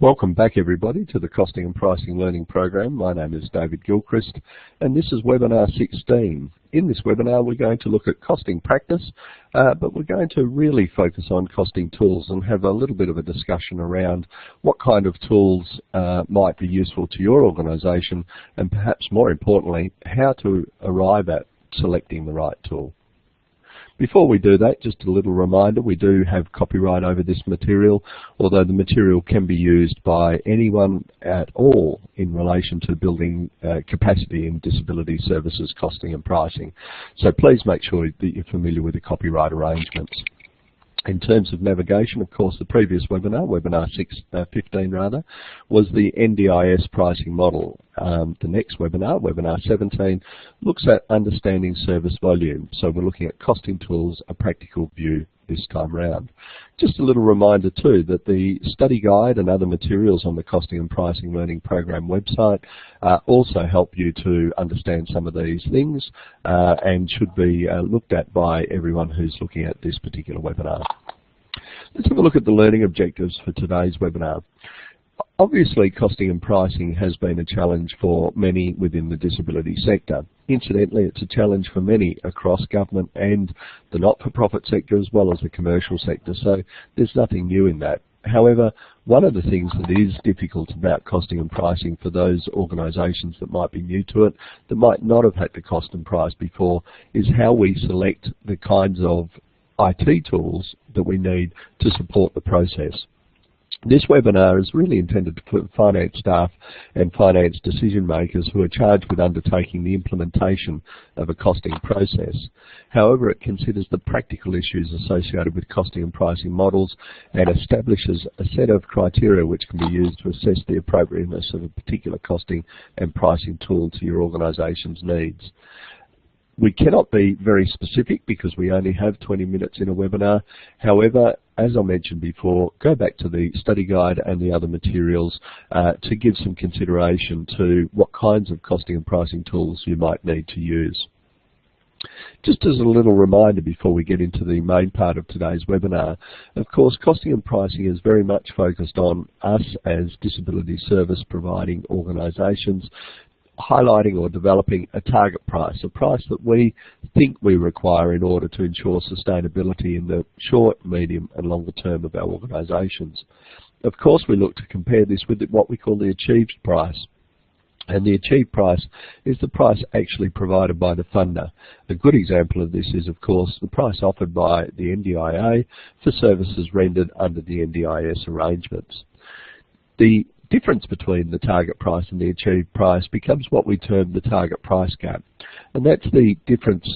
Welcome back everybody to the Costing and Pricing Learning Program. My name is David Gilchrist and this is webinar 16. In this webinar we're going to look at costing practice, but we're going to really focus on costing tools and have a little bit of a discussion around what kind of tools might be useful to your organisation, and perhaps more importantly how to arrive at selecting the right tool. Before we do that, just a little reminder, we do have copyright over this material, although the material can be used by anyone at all in relation to building capacity in disability services costing and pricing. So please make sure that you're familiar with the copyright arrangements. In terms of navigation, of course, the previous webinar, webinar 15 rather, was the NDIS pricing model. The next webinar, webinar 17, looks at understanding service volume. So we're looking at costing tools, a practical view this time round. Just a little reminder too that the study guide and other materials on the Costing and Pricing Learning Program website also help you to understand some of these things and should be looked at by everyone who's looking at this particular webinar. Let's have a look at the learning objectives for today's webinar. Obviously, costing and pricing has been a challenge for many within the disability sector. Incidentally, it's a challenge for many across government and the not-for-profit sector as well as the commercial sector, so there's nothing new in that. However, one of the things that is difficult about costing and pricing for those organisations that might be new to it, that might not have had to cost and price before, is how we select the kinds of IT tools that we need to support the process. This webinar is really intended for finance staff and finance decision makers who are charged with undertaking the implementation of a costing process. However, it considers the practical issues associated with costing and pricing models and establishes a set of criteria which can be used to assess the appropriateness of a particular costing and pricing tool to your organisation's needs. We cannot be very specific because we only have 20 minutes in a webinar. However, as I mentioned before, go back to the study guide and the other materials to give some consideration to what kinds of costing and pricing tools you might need to use. Just as a little reminder before we get into the main part of today's webinar, of course costing and pricing is very much focused on us as disability service providing organisations, highlighting or developing a target price, a price that we think we require in order to ensure sustainability in the short, medium and longer term of our organisations. Of course we look to compare this with what we call the achieved price. And the achieved price is the price actually provided by the funder. A good example of this is, of course, the price offered by the NDIA for services rendered under the NDIS arrangements. The difference between the target price and the achieved price becomes what we term the target price gap. And that's the difference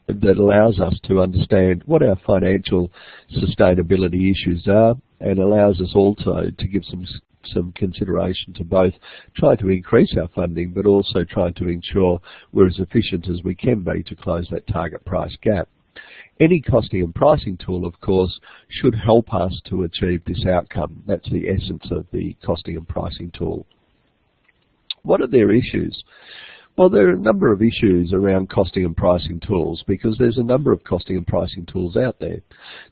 that allows us to understand what our financial sustainability issues are and allows us also to give some consideration to both try to increase our funding but also try to ensure we're as efficient as we can be to close that target price gap. Any costing and pricing tool, of course, should help us to achieve this outcome. That's the essence of the costing and pricing tool. What are their issues? Well, there are a number of issues around costing and pricing tools because there's a number of costing and pricing tools out there.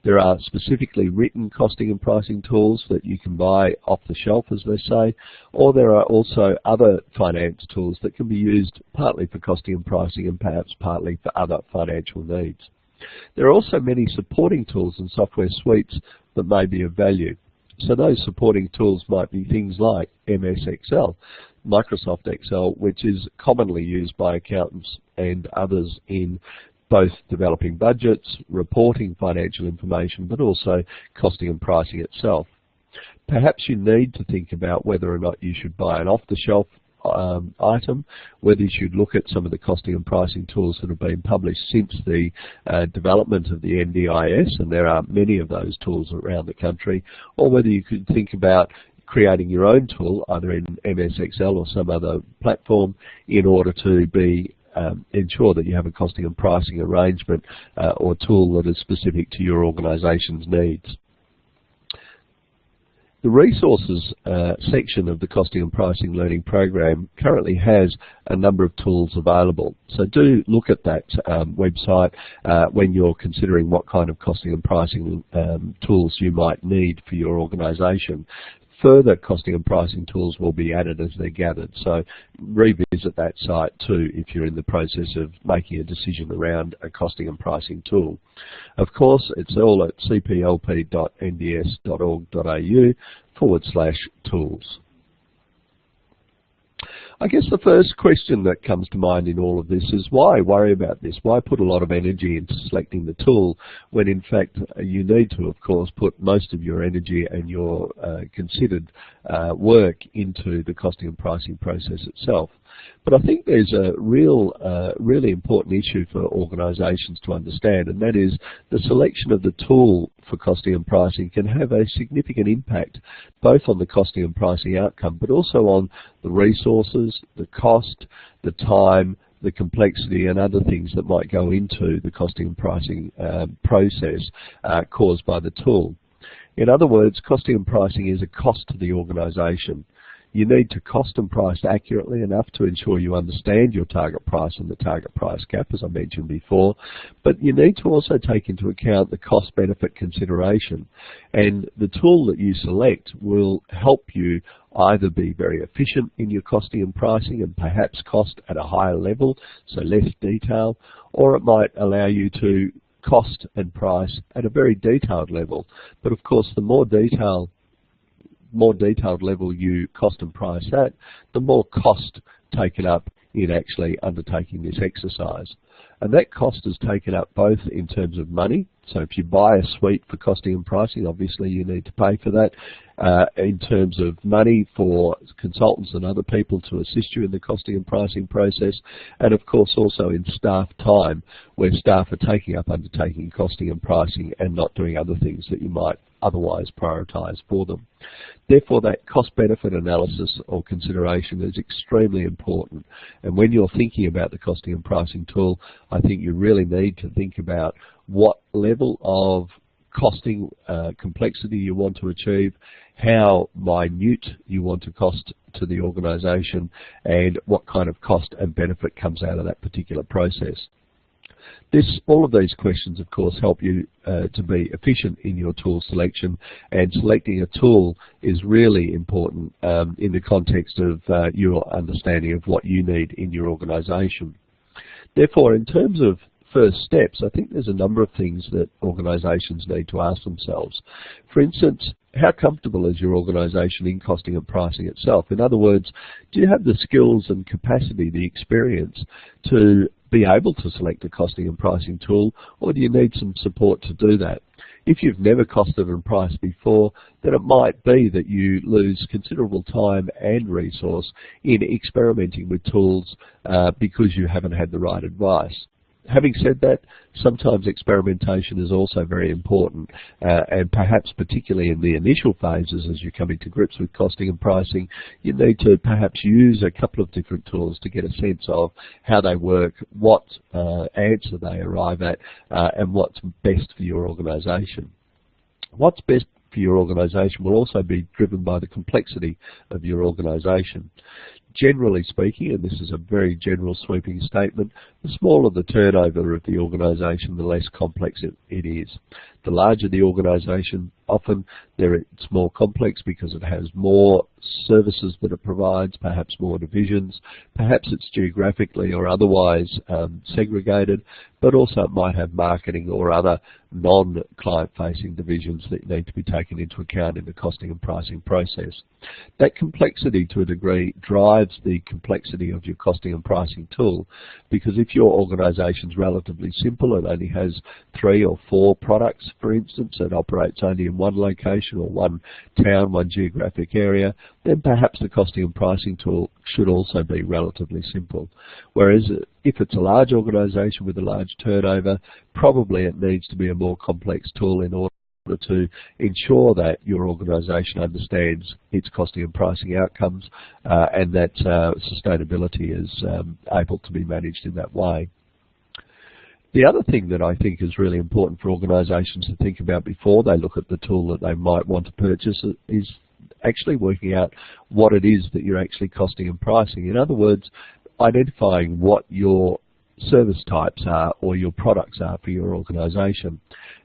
There are specifically written costing and pricing tools that you can buy off the shelf, as they say, or there are also other finance tools that can be used partly for costing and pricing and perhaps partly for other financial needs. There are also many supporting tools and software suites that may be of value. So those supporting tools might be things like MS Excel, Microsoft Excel, which is commonly used by accountants and others in both developing budgets, reporting financial information, but also costing and pricing itself. Perhaps you need to think about whether or not you should buy an off-the-shelf item, whether you should look at some of the costing and pricing tools that have been published since the development of the NDIS, and there are many of those tools around the country, or whether you could think about creating your own tool, either in MS Excel or some other platform, in order to ensure that you have a costing and pricing arrangement or tool that is specific to your organisation's needs. The resources section of the Costing and Pricing Learning Program currently has a number of tools available. So do look at that website when you're considering what kind of costing and pricing tools you might need for your organisation. further costing and pricing tools will be added as they're gathered. So revisit that site too if you're in the process of making a decision around a costing and pricing tool. Of course, it's all at cplp.nds.org.au/tools. I guess the first question that comes to mind in all of this is why worry about this? Why put a lot of energy into selecting the tool when in fact you need to, of course, put most of your energy and your considered work into the costing and pricing process itself? But I think there's a really important issue for organisations to understand, and that is the selection of the tool for costing and pricing can have a significant impact both on the costing and pricing outcome, but also on the resources, the cost, the time, the complexity and other things that might go into the costing and pricing process caused by the tool. In other words, costing and pricing is a cost to the organisation. You need to cost and price accurately enough to ensure you understand your target price and the target price gap, as I mentioned before, but you need to also take into account the cost-benefit consideration. And the tool that you select will help you either be very efficient in your costing and pricing and perhaps cost at a higher level, so less detail, or it might allow you to cost and price at a very detailed level. But of course, the more detailed level you cost and price at, the more cost taken up in actually undertaking this exercise. And that cost is taken up both in terms of money, so if you buy a suite for costing and pricing, obviously you need to pay for that, in terms of money for consultants and other people to assist you in the costing and pricing process, and of course also in staff time, where staff are taking up undertaking costing and pricing and not doing other things that you might otherwise prioritise for them. Therefore, that cost-benefit analysis or consideration is extremely important. And when you're thinking about the costing and pricing tool, I think you really need to think about what level of costing complexity you want to achieve, how minute you want to cost to the organisation, and what kind of cost and benefit comes out of that particular process. All of these questions, of course, help you to be efficient in your tool selection, and selecting a tool is really important in the context of your understanding of what you need in your organisation. Therefore, in terms of first steps, I think there's a number of things that organisations need to ask themselves. For instance, how comfortable is your organisation in costing and pricing itself? In other words, do you have the skills and capacity, the experience to be able to select a costing and pricing tool, or do you need some support to do that? If you've never costed and priced before, then it might be that you lose considerable time and resource in experimenting with tools because you haven't had the right advice. Having said that, sometimes experimentation is also very important, and perhaps particularly in the initial phases as you're coming to grips with costing and pricing, you need to perhaps use a couple of different tools to get a sense of how they work, what answer they arrive at, and what's best for your organisation. What's best for your organisation will also be driven by the complexity of your organisation. Generally speaking, and this is a very general sweeping statement, the smaller the turnover of the organisation, the less complex it is. The larger the organisation, often it's more complex because it has more services that it provides, perhaps more divisions, perhaps it's geographically or otherwise segregated, but also it might have marketing or other non-client facing divisions that need to be taken into account in the costing and pricing process. That complexity to a degree drives the complexity of your costing and pricing tool, because if your organisation is relatively simple and only has 3 or 4 products, for instance, and operates only in one location or one town, one geographic area, then perhaps the costing and pricing tool should also be relatively simple. Whereas if it's a large organisation with a large turnover, probably it needs to be a more complex tool in order to ensure that your organisation understands its costing and pricing outcomes and that sustainability is able to be managed in that way. The other thing that I think is really important for organisations to think about before they look at the tool that they might want to purchase is actually working out what it is that you're actually costing and pricing. In other words, identifying what your service types are or your products are for your organisation.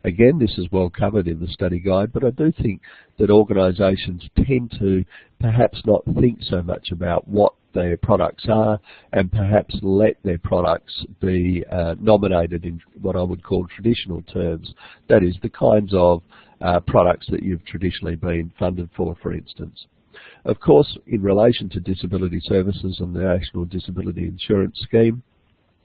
Again, this is well covered in the study guide, but I do think that organisations tend to perhaps not think so much about what their products are and perhaps let their products be nominated in what I would call traditional terms. That is, the kinds of products that you've traditionally been funded for instance. Of course, in relation to disability services and the National Disability Insurance Scheme,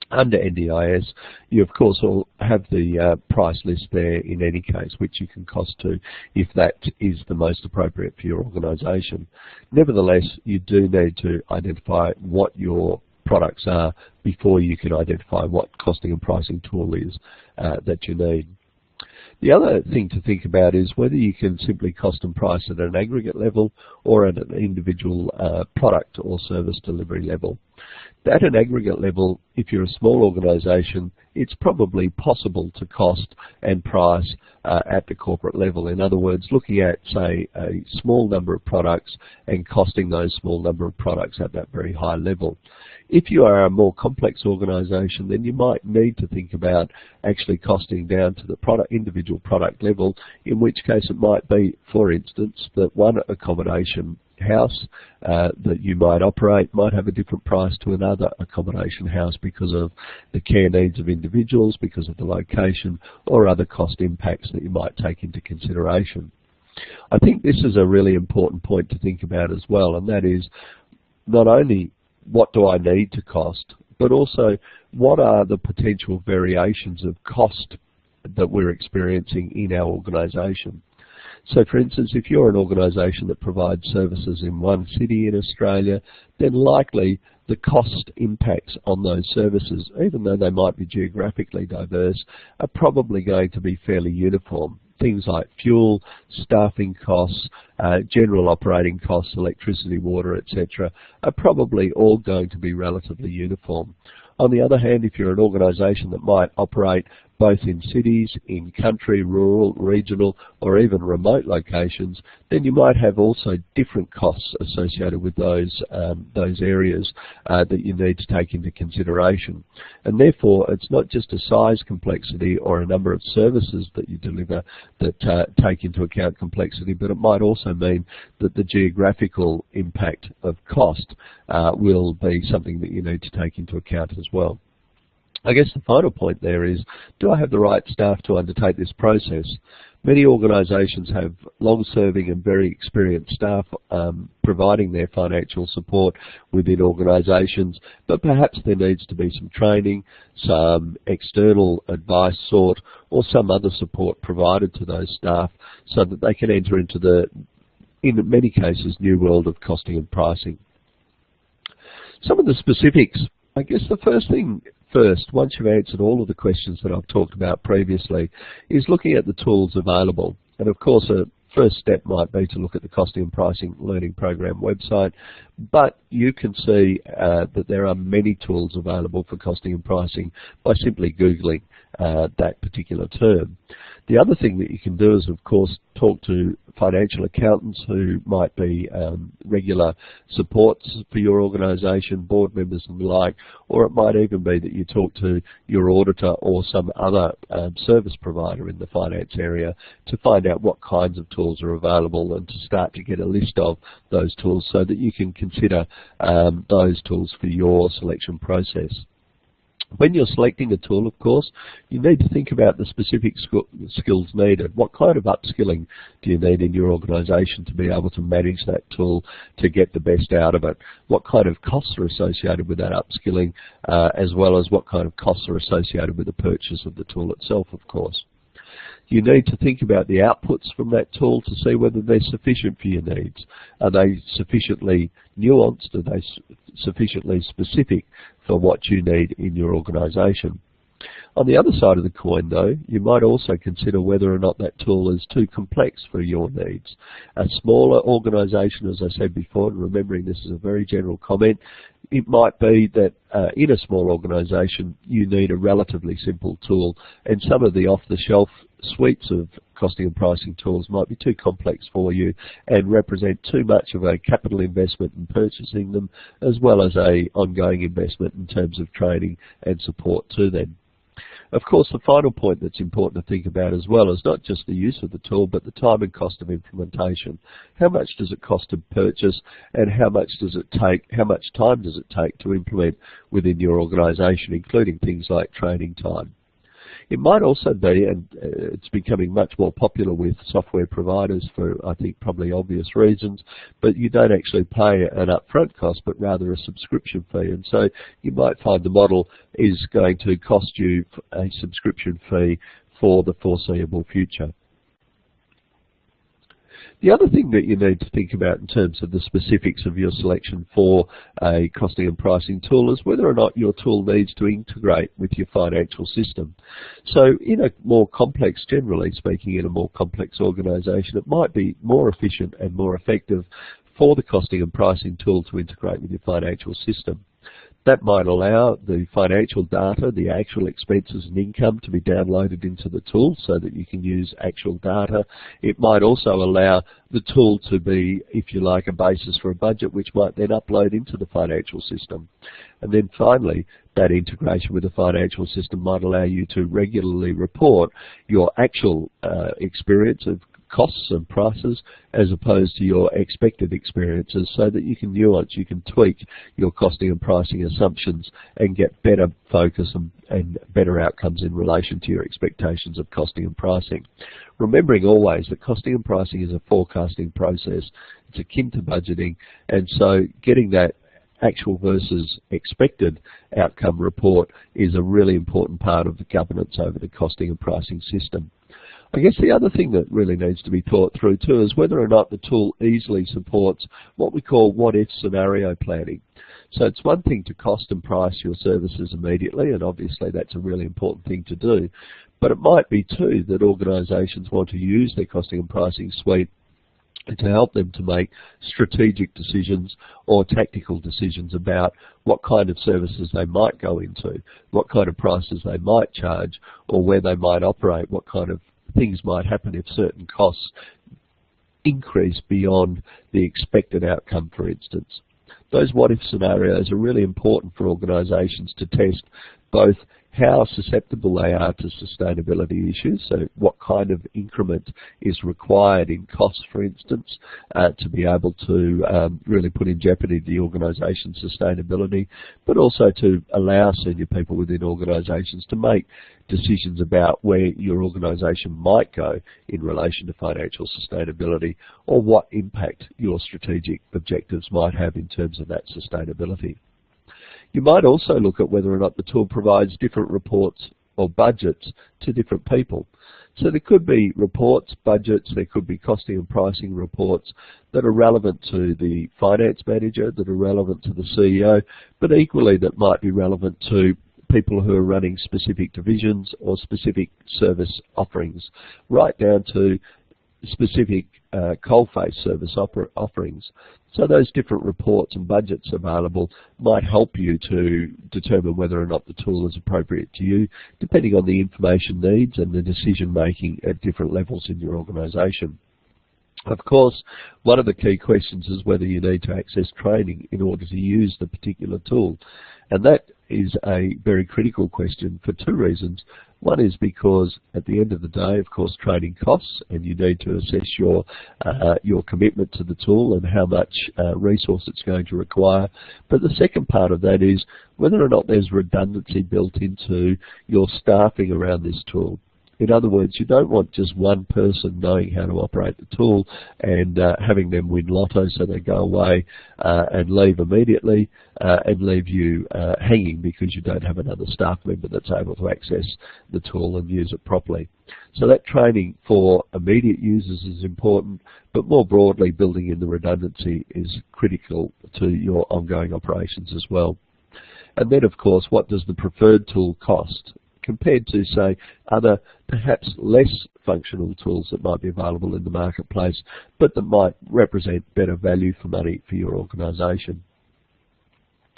under NDIS, you of course will have the price list there in any case, which you can cost to if that is the most appropriate for your organisation. Nevertheless, you do need to identify what your products are before you can identify what costing and pricing tool is that you need. The other thing to think about is whether you can simply cost and price at an aggregate level or at an individual product or service delivery level. At an aggregate level, if you're a small organisation, it's probably possible to cost and price at the corporate level. In other words, looking at, say, a small number of products and costing those small number of products at that very high level. If you are a more complex organisation, then you might need to think about actually costing down to the individual product level, in which case it might be, for instance, that one accommodation house that you might operate might have a different price to another accommodation house because of the care needs of individuals, because of the location, or other cost impacts that you might take into consideration. I think this is a really important point to think about as well, and that is not only what do I need to cost, but also what are the potential variations of cost that we're experiencing in our organisation. So for instance, if you're an organisation that provides services in one city in Australia, then likely the cost impacts on those services, even though they might be geographically diverse, are probably going to be fairly uniform. Things like fuel, staffing costs, general operating costs, electricity, water, etc. are probably all going to be relatively uniform. On the other hand, if you're an organisation that might operate both in cities, in country, rural, regional, or even remote locations, then you might have also different costs associated with those areas that you need to take into consideration. And therefore, it's not just a size complexity or a number of services that you deliver that take into account complexity, but it might also mean that the geographical impact of cost will be something that you need to take into account as well. I guess the final point there is, do I have the right staff to undertake this process? Many organisations have long-serving and very experienced staff providing their financial support within organisations, but perhaps there needs to be some training, some external advice sought, or some other support provided to those staff so that they can enter into the, in many cases, new world of costing and pricing. Some of the specifics, I guess the first thing first, once you've answered all of the questions that I've talked about previously, is looking at the tools available. And of course, a first step might be to look at the Costing and Pricing Learning Program website, but you can see that there are many tools available for costing and pricing by simply Googling that particular term. The other thing that you can do is, of course, talk to financial accountants who might be regular supports for your organisation, board members and the like, or it might even be that you talk to your auditor or some other service provider in the finance area to find out what kinds of tools are available and to start to get a list of those tools so that you can consider those tools for your selection process. When you're selecting a tool, of course, you need to think about the specific skills needed. What kind of upskilling do you need in your organisation to be able to manage that tool to get the best out of it? What kind of costs are associated with that upskilling, as well as what kind of costs are associated with the purchase of the tool itself, of course. You need to think about the outputs from that tool to see whether they're sufficient for your needs. Are they sufficiently nuanced? Are they sufficiently specific for what you need in your organisation? On the other side of the coin, though, you might also consider whether or not that tool is too complex for your needs. A smaller organisation, as I said before, and remembering this is a very general comment, it might be that in a small organisation you need a relatively simple tool, and some of the off-the-shelf suites of costing and pricing tools might be too complex for you and represent too much of a capital investment in purchasing them, as well as a ongoing investment in terms of training and support to them. Of course, the final point that's important to think about as well is not just the use of the tool, but the time and cost of implementation. How much does it cost to purchase, and how much time does it take to implement within your organisation, including things like training time? It might also be, and it's becoming much more popular with software providers for, I think, probably obvious reasons, but you don't actually pay an upfront cost, but rather a subscription fee. And so you might find the model is going to cost you a subscription fee for the foreseeable future. The other thing that you need to think about in terms of the specifics of your selection for a costing and pricing tool is whether or not your tool needs to integrate with your financial system. So in a more complex, generally speaking, in a more complex organisation, it might be more efficient and more effective for the costing and pricing tool to integrate with your financial system. That might allow the financial data, the actual expenses and income, to be downloaded into the tool so that you can use actual data. It might also allow the tool to be, if you like, a basis for a budget, which might then upload into the financial system. And then finally, that integration with the financial system might allow you to regularly report your actual experience of costs and prices as opposed to your expected experiences, so that you can nuance, you can tweak your costing and pricing assumptions and get better focus and better outcomes in relation to your expectations of costing and pricing. Remembering always that costing and pricing is a forecasting process. It's akin to budgeting, and so getting that actual versus expected outcome report is a really important part of the governance over the costing and pricing system. I guess the other thing that really needs to be thought through too is whether or not the tool easily supports what we call what-if scenario planning. So it's one thing to cost and price your services immediately, and obviously that's a really important thing to do, but it might be too that organisations want to use their costing and pricing suite to help them to make strategic decisions or tactical decisions about what kind of services they might go into, what kind of prices they might charge, or where they might operate, what kind of things might happen if certain costs increase beyond the expected outcome, for instance. Those what-if scenarios are really important for organisations to test both how susceptible they are to sustainability issues, so what kind of increment is required in costs, for instance, to be able to really put in jeopardy the organisation's sustainability, but also to allow senior people within organisations to make decisions about where your organisation might go in relation to financial sustainability, or what impact your strategic objectives might have in terms of that sustainability. You might also look at whether or not the tool provides different reports or budgets to different people. So there could be reports, budgets, there could be costing and pricing reports that are relevant to the finance manager, that are relevant to the CEO, but equally that might be relevant to people who are running specific divisions or specific service offerings, right down to specific coalface service offerings. So those different reports and budgets available might help you to determine whether or not the tool is appropriate to you, depending on the information needs and the decision making at different levels in your organisation. Of course, one of the key questions is whether you need to access training in order to use the particular tool. And that is a very critical question for two reasons. One is because at the end of the day, of course, training costs, and you need to assess your commitment to the tool and how much resource it's going to require. But the second part of that is whether or not there's redundancy built into your staffing around this tool. In other words, you don't want just one person knowing how to operate the tool and having them win lotto so they go away and leave immediately and leave you hanging because you don't have another staff member that's able to access the tool and use it properly. So that training for immediate users is important, but more broadly, building in the redundancy is critical to your ongoing operations as well. And then, of course, what does the preferred tool cost compared to, say, other perhaps less functional tools that might be available in the marketplace, but that might represent better value for money for your organisation.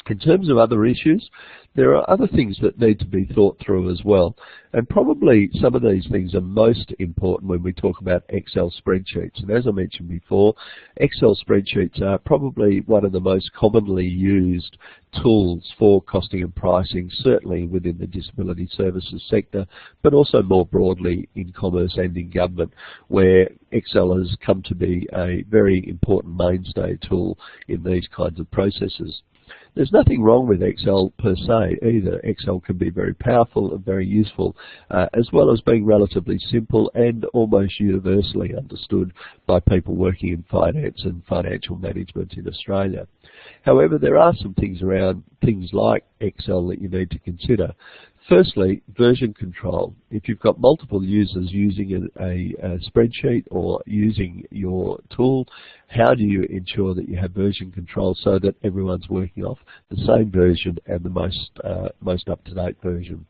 In terms of other issues, there are other things that need to be thought through as well. And probably some of these things are most important when we talk about Excel spreadsheets. And as I mentioned before, Excel spreadsheets are probably one of the most commonly used tools for costing and pricing, certainly within the disability services sector, but also more broadly in commerce and in government, where Excel has come to be a very important mainstay tool in these kinds of processes. There's nothing wrong with Excel per se either. Excel can be very powerful and very useful, as well as being relatively simple and almost universally understood by people working in finance and financial management in Australia. However, there are some things around things like Excel that you need to consider. Firstly, version control. If you've got multiple users using a spreadsheet or using your tool, how do you ensure that you have version control so that everyone's working off the same version and the most up-to-date version?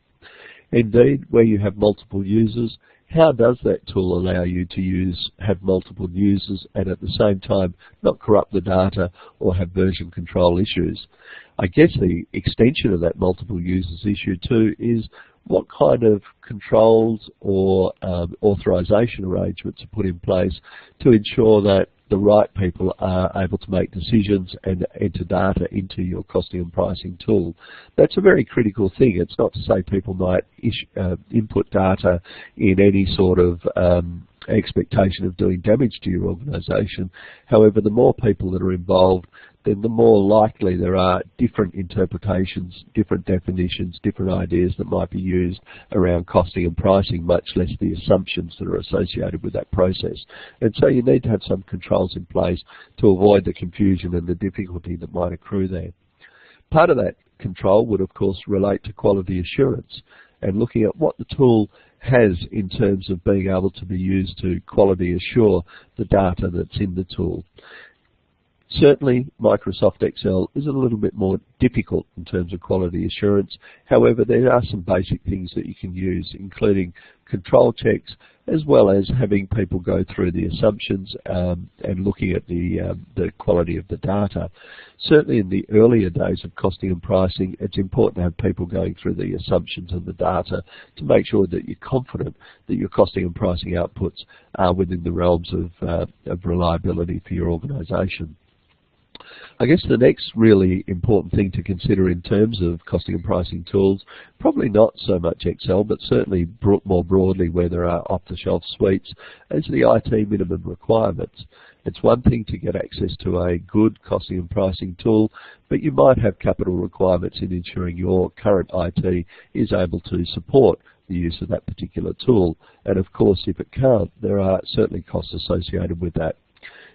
Indeed, where you have multiple users, how does that tool allow you to have multiple users and at the same time not corrupt the data or have version control issues? I guess the extension of that multiple users issue too is what kind of controls or authorization arrangements are put in place to ensure that the right people are able to make decisions and enter data into your costing and pricing tool. That's a very critical thing. It's not to say people might input data in any sort of expectation of doing damage to your organisation. However, the more people that are involved, then the more likely there are different interpretations, different definitions, different ideas that might be used around costing and pricing, much less the assumptions that are associated with that process. And so you need to have some controls in place to avoid the confusion and the difficulty that might accrue there. Part of that control would of course relate to quality assurance and looking at what the tool has in terms of being able to be used to quality assure the data that's in the tool. Certainly, Microsoft Excel is a little bit more difficult in terms of quality assurance. However, there are some basic things that you can use, including control checks, as well as having people go through the assumptions and looking at the quality of the data. Certainly in the earlier days of costing and pricing, it's important to have people going through the assumptions and the data to make sure that you're confident that your costing and pricing outputs are within the realms of reliability for your organisation. I guess the next really important thing to consider in terms of costing and pricing tools, probably not so much Excel, but certainly more broadly where there are off-the-shelf suites, is the IT minimum requirements. It's one thing to get access to a good costing and pricing tool, but you might have capital requirements in ensuring your current IT is able to support the use of that particular tool. And of course, if it can't, there are certainly costs associated with that.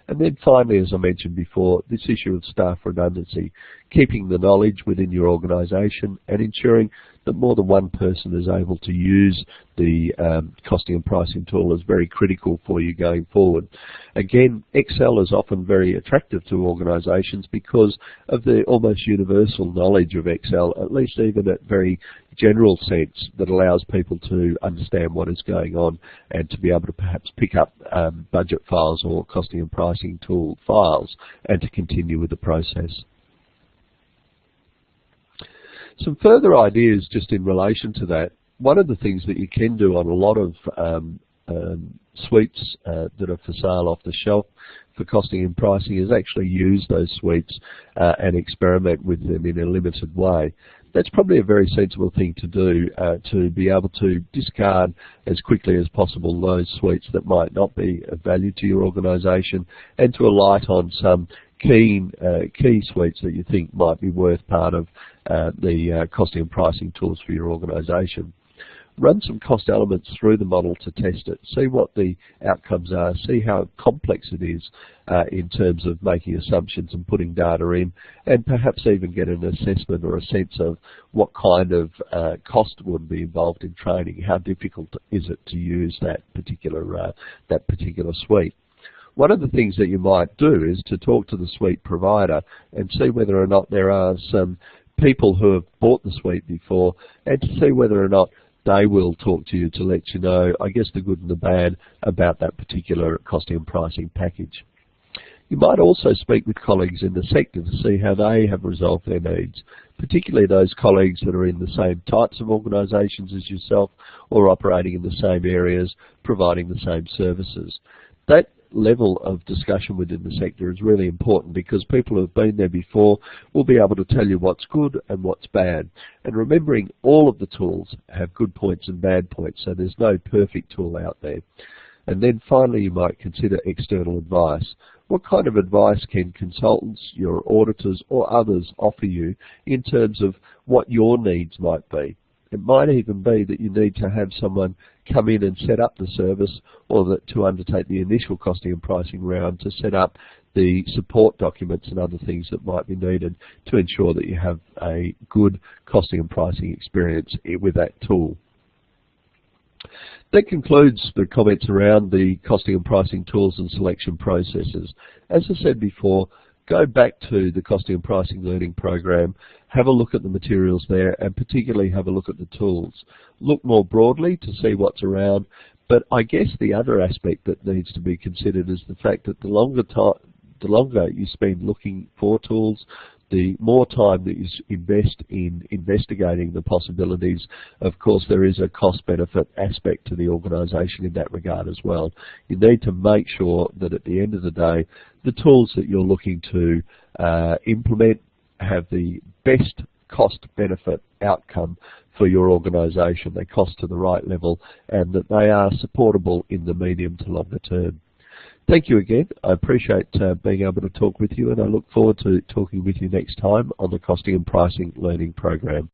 And then finally, as I mentioned before, this issue of staff redundancy, keeping the knowledge within your organisation and ensuring that more than one person is able to use the costing and pricing tool is very critical for you going forward. Again, Excel is often very attractive to organisations because of the almost universal knowledge of Excel, at least even at very general sense, that allows people to understand what is going on and to be able to perhaps pick up budget files or costing and pricing tool files and to continue with the process. Some further ideas just in relation to that. One of the things that you can do on a lot of suites that are for sale off the shelf for costing and pricing is actually use those suites and experiment with them in a limited way. That's probably a very sensible thing to do to be able to discard as quickly as possible those suites that might not be of value to your organisation and to alight on some key suites that you think might be worth part of the costing and pricing tools for your organisation. Run some cost elements through the model to test it, see what the outcomes are, see how complex it is in terms of making assumptions and putting data in, and perhaps even get an assessment or a sense of what kind of cost would be involved in training, how difficult is it to use that particular suite. One of the things that you might do is to talk to the suite provider and see whether or not there are some people who have bought the suite before and to see whether or not they will talk to you to let you know, I guess, the good and the bad about that particular costing and pricing package. You might also speak with colleagues in the sector to see how they have resolved their needs, particularly those colleagues that are in the same types of organisations as yourself or operating in the same areas, providing the same services. That level of discussion within the sector is really important because people who have been there before will be able to tell you what's good and what's bad. And remembering all of the tools have good points and bad points, so there's no perfect tool out there. And then finally you might consider external advice. What kind of advice can consultants, your auditors or others offer you in terms of what your needs might be? It might even be that you need to have someone come in and set up the service, or that to undertake the initial costing and pricing round to set up the support documents and other things that might be needed to ensure that you have a good costing and pricing experience with that tool. That concludes the comments around the costing and pricing tools and selection processes. As I said before, go back to the Costing and Pricing Learning Program, have a look at the materials there, and particularly have a look at the tools. Look more broadly to see what's around, but I guess the other aspect that needs to be considered is the fact that the longer you spend looking for tools, the more time that you invest in investigating the possibilities. Of course, there is a cost-benefit aspect to the organisation in that regard as well. You need to make sure that at the end of the day, the tools that you're looking to implement have the best cost-benefit outcome for your organisation. They cost to the right level and that they are supportable in the medium to longer term. Thank you again. I appreciate being able to talk with you, and I look forward to talking with you next time on the Costing and Pricing Learning Program.